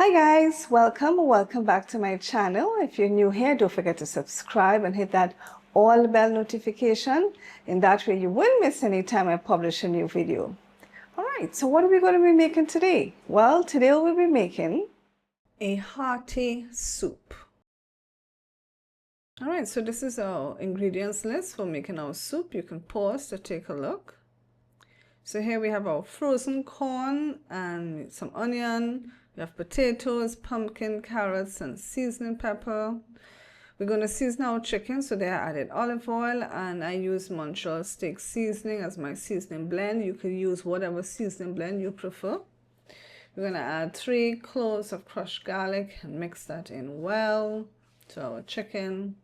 Hi guys, welcome back to my channel. If you're new here, don't forget to subscribe and hit that all bell notification. In that way you won't miss any time I publish a new video. All right, so what are we going to be making today? Well, today we'll be making a hearty soup. All right, so this is our ingredients list for making our soup. You can pause to take a look. So here we have our frozen corn and some onion. We have potatoes, pumpkin, carrots, and seasoning pepper. We're going to season our chicken, so there I added olive oil, and I use Montreal steak seasoning as my seasoning blend. You could use whatever seasoning blend you prefer. We're going to add 3 cloves of crushed garlic and mix that in well to our chicken.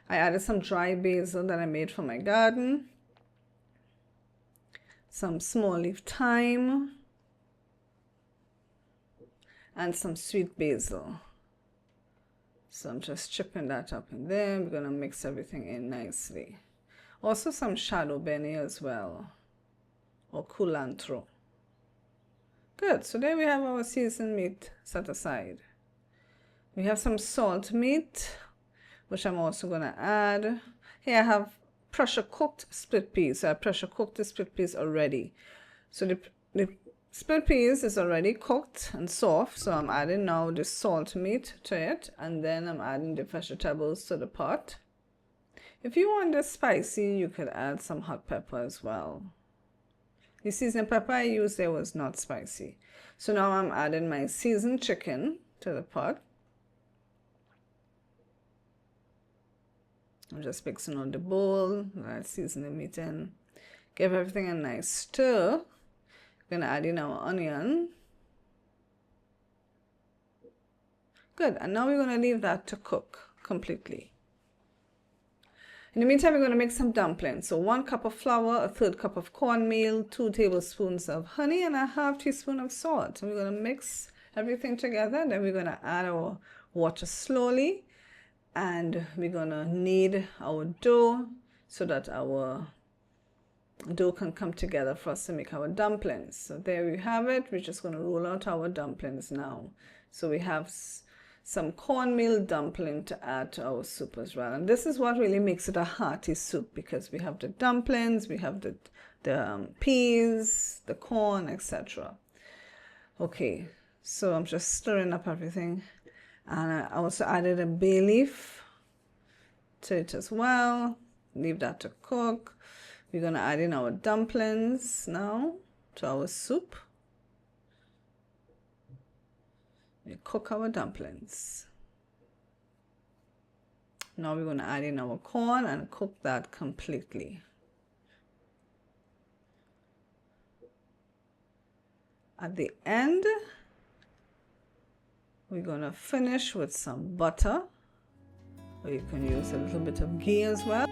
I added some dry basil that I made from my garden, some small leaf thyme, and some sweet basil. So I'm just chipping that up in there. We're going to mix everything in nicely. Also some shadow benny as well, or culantro. Good, so there we have our seasoned meat set aside. We have some salt meat, which I'm also going to add. Here I have pressure cooked split peas. So I pressure cooked the split peas already. So the split peas is already cooked and soft, so I'm adding now the salt meat to it, and then I'm adding the vegetables to the pot. If you want this spicy, you could add some hot pepper as well. The seasoned pepper I used there was not spicy. So now I'm adding my seasoned chicken to the pot. I'm just mixing on the bowl, right, season the meat in. Give everything a nice stir. We're going to add in our onion. Good, and now we're going to leave that to cook completely. In the meantime, we're going to make some dumplings. So 1 cup of flour, 1/3 cup of cornmeal, 2 tablespoons of honey, and 1/2 teaspoon of salt. And we're going to mix everything together. Then we're going to add our water slowly. And we're going to knead our dough so that our dough can come together for us to make our dumplings. So there we have it. We're just going to roll out our dumplings now. So we have some cornmeal dumpling to add to our soup as well. And this is what really makes it a hearty soup, because we have the dumplings, we have the peas, the corn, etc. Okay, so I'm just stirring up everything. And I also added a bay leaf to it as well. Leave that to cook. We're going to add in our dumplings now to our soup. We cook our dumplings. Now we're going to add in our corn and cook that completely. At the end, we're going to finish with some butter, or you can use a little bit of ghee as well.